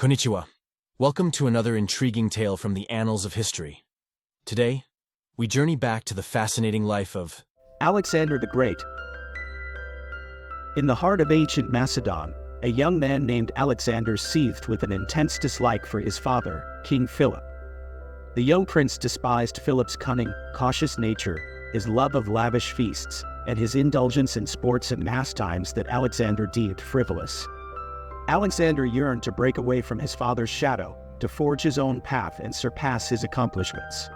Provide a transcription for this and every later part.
Konnichiwa. Welcome to another intriguing tale from the annals of history. Today, we journey back to the fascinating life of Alexander the Great. In the heart of ancient Macedon, a young man named Alexander seethed with an intense dislike for his father, King Philip. The young prince despised Philip's cunning, cautious nature, his love of lavish feasts, and his indulgence in sports and pastimes that Alexander deemed frivolous. Alexander yearned to break away from his father's shadow, to forge his own path and surpass his accomplishments.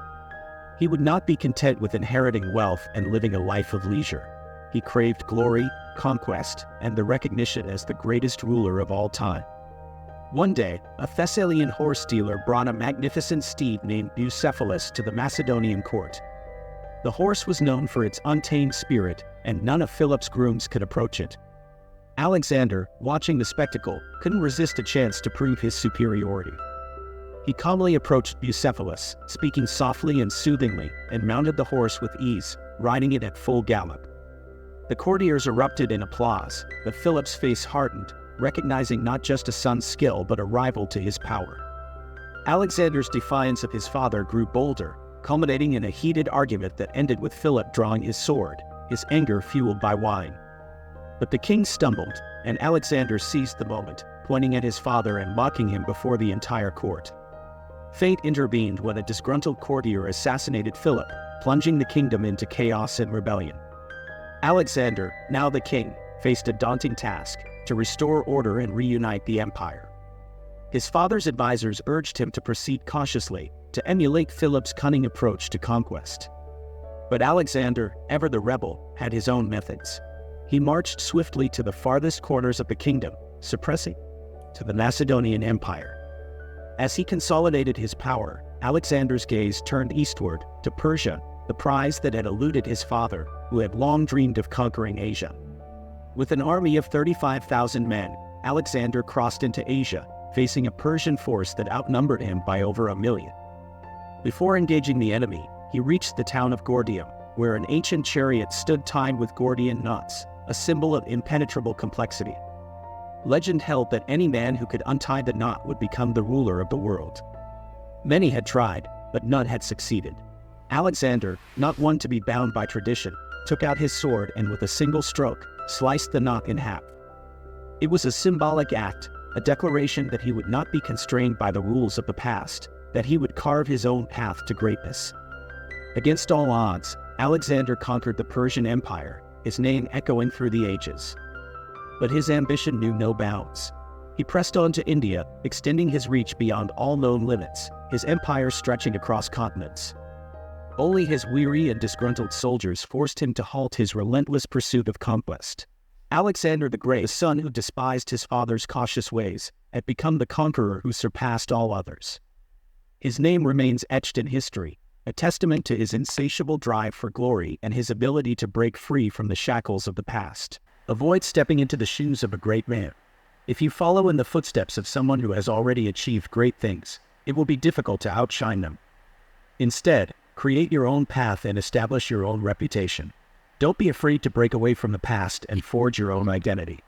He would not be content with inheriting wealth and living a life of leisure. He craved glory, conquest, and the recognition as the greatest ruler of all time. One day, a Thessalian horse dealer brought a magnificent steed named Bucephalus to the Macedonian court. The horse was known for its untamed spirit, and none of Philip's grooms could approach it. Alexander, watching the spectacle, couldn't resist a chance to prove his superiority. He calmly approached Bucephalus, speaking softly and soothingly, and mounted the horse with ease, riding it at full gallop. The courtiers erupted in applause, but Philip's face hardened, recognizing not just a son's skill but a rival to his power. Alexander's defiance of his father grew bolder, culminating in a heated argument that ended with Philip drawing his sword, his anger fueled by wine. But the king stumbled, and Alexander seized the moment, pointing at his father and mocking him before the entire court. Fate intervened when a disgruntled courtier assassinated Philip, plunging the kingdom into chaos and rebellion. Alexander, now the king, faced a daunting task: to restore order and reunite the empire. His father's advisors urged him to proceed cautiously, to emulate Philip's cunning approach to conquest. But Alexander, ever the rebel, had his own methods. He marched swiftly to the farthest corners of the kingdom, suppressing to the Macedonian Empire. As he consolidated his power, Alexander's gaze turned eastward, to Persia, the prize that had eluded his father, who had long dreamed of conquering Asia. With an army of 35,000 men, Alexander crossed into Asia, facing a Persian force that outnumbered him by over 1,000,000. Before engaging the enemy, he reached the town of Gordian, where an ancient chariot stood tied with Gordian knots, a symbol of impenetrable complexity. Legend held that any man who could untie the knot would become the ruler of the world. Many had tried, but none had succeeded. Alexander, not one to be bound by tradition, took out his sword and with a single stroke, sliced the knot in half. It was a symbolic act, a declaration that he would not be constrained by the rules of the past, that he would carve his own path to greatness. Against all odds, Alexander conquered the Persian Empire, his name echoing through the ages. But his ambition knew no bounds. He pressed on to India, extending his reach beyond all known limits, his empire stretching across continents. Only his weary and disgruntled soldiers forced him to halt his relentless pursuit of conquest. Alexander the Great, the son who despised his father's cautious ways, had become the conqueror who surpassed all others. His name remains etched in history, a testament to his insatiable drive for glory and his ability to break free from the shackles of the past. Avoid stepping into the shoes of a great man. If you follow in the footsteps of someone who has already achieved great things, it will be difficult to outshine them. Instead, create your own path and establish your own reputation. Don't be afraid to break away from the past and forge your own identity.